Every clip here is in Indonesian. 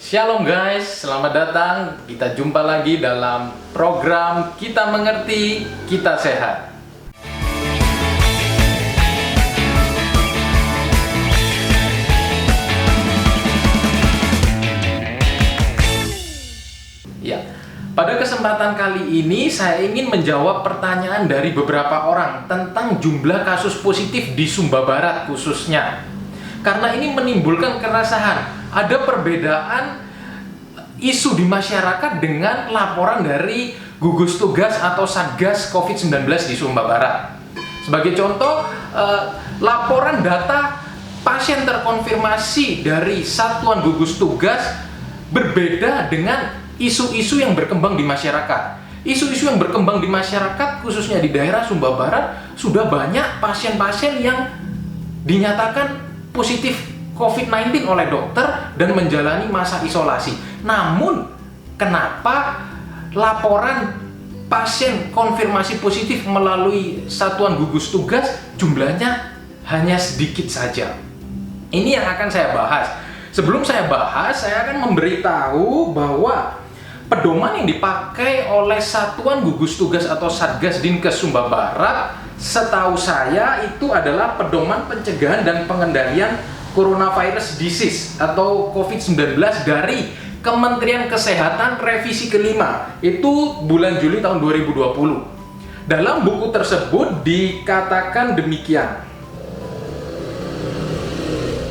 Shalom guys, selamat datang. Kita jumpa lagi dalam program Kita Mengerti, Kita Sehat. Ya, pada kesempatan kali ini saya ingin menjawab pertanyaan dari beberapa orang tentang jumlah kasus positif di Sumba Barat khususnya. Karena ini menimbulkan keresahan. Ada perbedaan isu di masyarakat dengan laporan dari gugus tugas atau Satgas COVID-19 di Sumba Barat. Sebagai contoh, laporan data pasien terkonfirmasi dari satuan gugus tugas berbeda dengan isu-isu yang berkembang di masyarakat. Isu-isu yang berkembang di masyarakat, khususnya di daerah Sumba Barat, sudah banyak pasien-pasien yang dinyatakan positif COVID-19 oleh dokter dan menjalani masa isolasi. Namun, kenapa laporan pasien konfirmasi positif melalui satuan gugus tugas jumlahnya hanya sedikit saja? Ini yang akan saya bahas. Sebelum saya bahas, saya akan memberitahu bahwa pedoman yang dipakai oleh satuan gugus tugas atau Satgas Dinkes Sumba Barat, setahu saya itu adalah pedoman pencegahan dan pengendalian coronavirus disease atau COVID-19 dari Kementerian Kesehatan revisi kelima, itu bulan Juli tahun 2020. Dalam buku tersebut dikatakan demikian.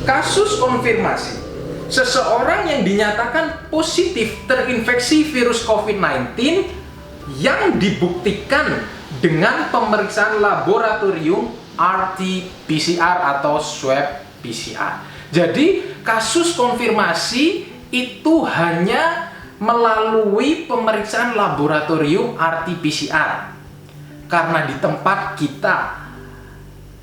Kasus konfirmasi seseorang yang dinyatakan positif terinfeksi virus COVID-19 yang dibuktikan dengan pemeriksaan laboratorium RT-PCR atau swab PCR. Jadi kasus konfirmasi itu hanya melalui pemeriksaan laboratorium RT-PCR. Karena di tempat kita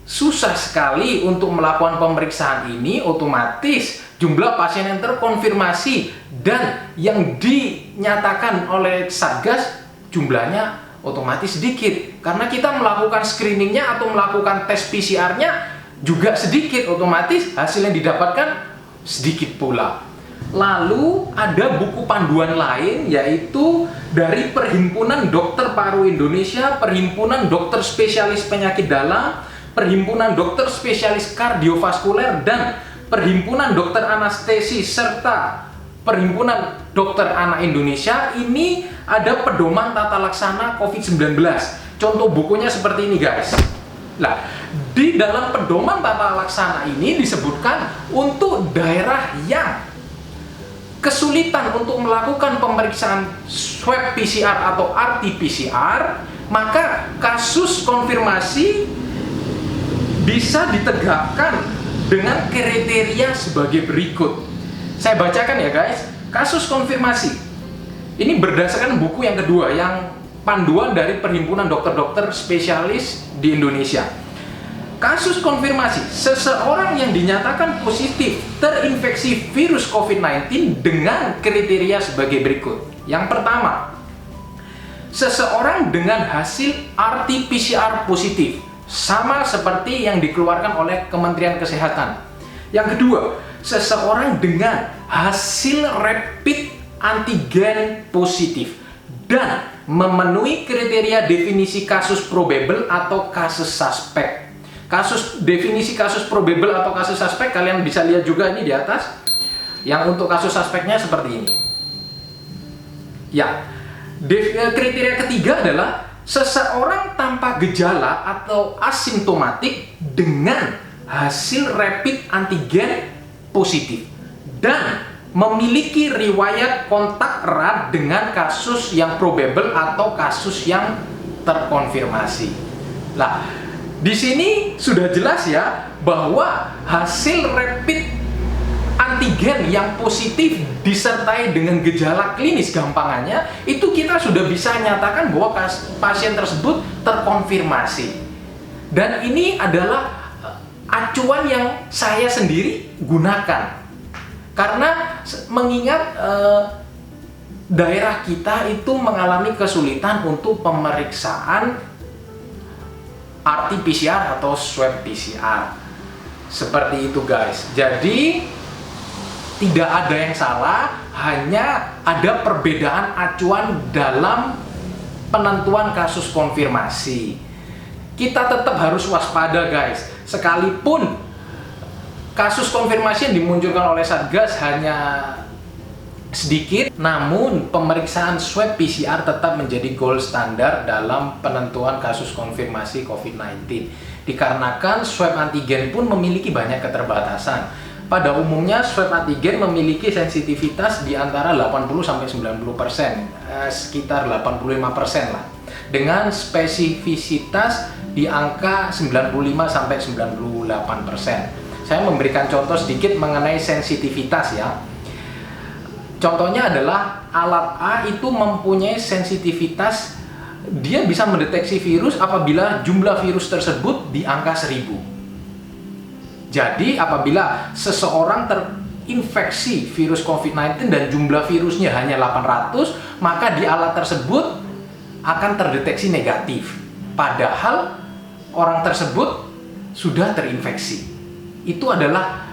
susah sekali untuk melakukan pemeriksaan ini, otomatis jumlah pasien yang terkonfirmasi dan yang dinyatakan oleh Satgas jumlahnya otomatis sedikit. Karena kita melakukan screeningnya atau melakukan tes PCR-nya juga sedikit, otomatis hasil yang didapatkan sedikit pula. Lalu ada buku panduan lain, yaitu dari Perhimpunan Dokter Paru Indonesia, Perhimpunan Dokter Spesialis Penyakit Dalam, Perhimpunan Dokter Spesialis Kardiovaskuler, dan Perhimpunan Dokter Anestesi, serta Perhimpunan Dokter Anak Indonesia. Ini ada pedoman tata laksana COVID-19. Contoh bukunya seperti ini guys. Nah, di dalam pedoman tata laksana ini disebutkan untuk daerah yang kesulitan untuk melakukan pemeriksaan swab PCR atau RT-PCR, maka kasus konfirmasi bisa ditegakkan dengan kriteria sebagai berikut. Saya bacakan ya guys. Kasus konfirmasi ini berdasarkan buku yang kedua, yang panduan dari Perhimpunan Dokter-Dokter Spesialis di Indonesia. Kasus konfirmasi seseorang yang dinyatakan positif terinfeksi virus COVID-19 dengan kriteria sebagai berikut. Yang pertama, seseorang dengan hasil RT-PCR positif, sama seperti yang dikeluarkan oleh Kementerian Kesehatan. Yang kedua, seseorang dengan hasil rapid antigen positif dan memenuhi kriteria definisi kasus probable atau kasus suspek. Definisi kasus probable atau kasus suspek kalian bisa lihat juga ini di atas. Yang untuk kasus suspeknya seperti ini. Ya, kriteria ketiga adalah seseorang tanpa gejala atau asimptomatik dengan hasil rapid antigen positif dan memiliki riwayat kontak erat dengan kasus yang probable atau kasus yang terkonfirmasi. Nah, di sini sudah jelas ya bahwa hasil rapid antigen yang positif disertai dengan gejala klinis, gampangannya itu kita sudah bisa nyatakan bahwa pasien tersebut terkonfirmasi. Dan ini adalah acuan yang saya sendiri gunakan. Karena mengingat daerah kita itu mengalami kesulitan untuk pemeriksaan RT-PCR atau swab PCR. Seperti itu guys. Jadi Tidak ada yang salah, hanya ada perbedaan acuan dalam penentuan kasus konfirmasi. Kita tetap harus waspada guys, sekalipun kasus konfirmasi yang dimunculkan oleh Satgas hanya sedikit, namun pemeriksaan swab PCR tetap menjadi gold standar dalam penentuan kasus konfirmasi COVID-19. Dikarenakan swab antigen pun memiliki banyak keterbatasan. Pada umumnya swab antigen memiliki sensitivitas di antara 80-90%, sekitar 85% lah, dengan spesifisitas di angka 95-98%. Saya memberikan contoh sedikit mengenai sensitivitas ya. Contohnya adalah alat A itu mempunyai sensitivitas, dia bisa mendeteksi virus apabila jumlah virus tersebut di angka 1000. Jadi apabila seseorang terinfeksi virus COVID-19 dan jumlah virusnya hanya 800, maka di alat tersebut akan terdeteksi negatif. Padahal orang tersebut sudah terinfeksi. Itu adalah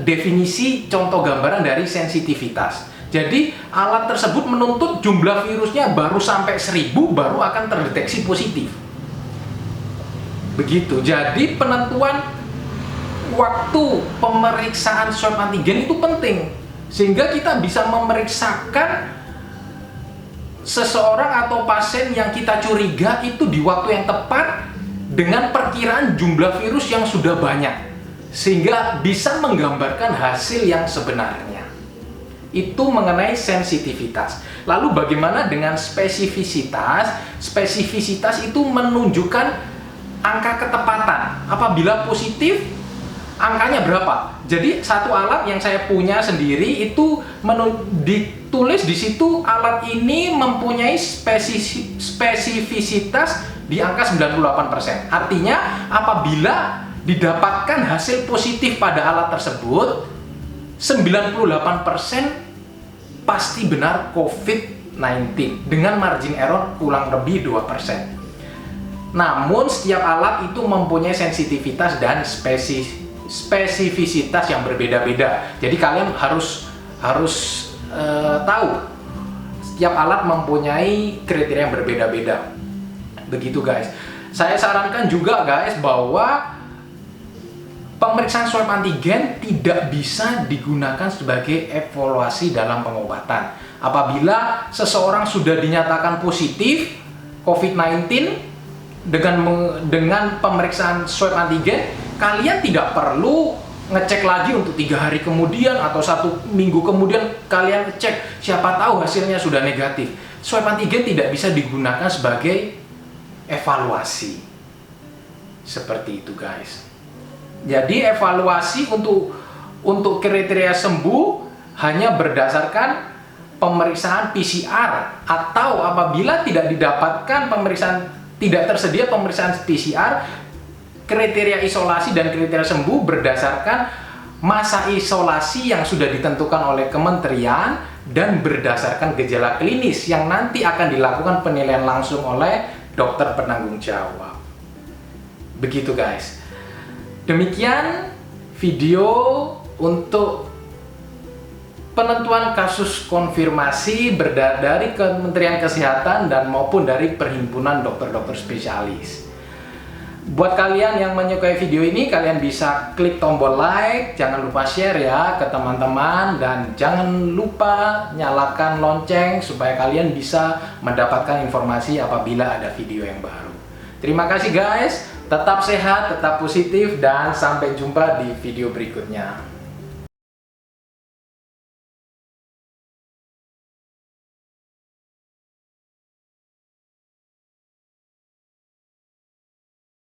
definisi contoh gambaran dari sensitivitas. Jadi alat tersebut menuntut jumlah virusnya baru sampai 1000 baru akan terdeteksi positif. Begitu. Jadi penentuan waktu pemeriksaan swab antigen itu penting, sehingga kita bisa memeriksakan seseorang atau pasien yang kita curiga itu di waktu yang tepat dengan perkiraan jumlah virus yang sudah banyak, sehingga bisa menggambarkan hasil yang sebenarnya. Itu mengenai sensitivitas. Lalu bagaimana dengan spesifisitas? Spesifisitas itu menunjukkan angka ketepatan. Apabila positif, angkanya berapa? Jadi satu alat yang saya punya sendiri itu ditulis di situ alat ini mempunyai spesifisitas di angka 98%. Artinya apabila didapatkan hasil positif pada alat tersebut, 98% pasti benar COVID-19 dengan margin error kurang lebih 2%. Namun setiap alat itu mempunyai sensitivitas dan spesifisitas yang berbeda-beda. Jadi kalian harus tahu setiap alat mempunyai kriteria yang berbeda-beda. Begitu guys. Saya sarankan juga guys bahwa pemeriksaan swab antigen tidak bisa digunakan sebagai evaluasi dalam pengobatan. Apabila seseorang sudah dinyatakan positif COVID-19 dengan pemeriksaan swab antigen, kalian tidak perlu ngecek lagi untuk 3 hari kemudian atau 1 minggu kemudian kalian ngecek, siapa tahu hasilnya sudah negatif. Swab antigen tidak bisa digunakan sebagai evaluasi. Seperti itu guys. Jadi evaluasi untuk kriteria sembuh hanya berdasarkan pemeriksaan PCR, atau apabila tidak tersedia pemeriksaan PCR, kriteria isolasi dan kriteria sembuh berdasarkan masa isolasi yang sudah ditentukan oleh kementerian dan berdasarkan gejala klinis yang nanti akan dilakukan penilaian langsung oleh dokter penanggung jawab. Begitu guys. Demikian video untuk penentuan kasus konfirmasi dari Kementerian Kesehatan dan maupun dari Perhimpunan Dokter-Dokter Spesialis. Buat kalian yang menyukai video ini, kalian bisa klik tombol like, jangan lupa share ya ke teman-teman, dan jangan lupa nyalakan lonceng supaya kalian bisa mendapatkan informasi apabila ada video yang baru. Terima kasih guys, tetap sehat, tetap positif, dan sampai jumpa di video berikutnya.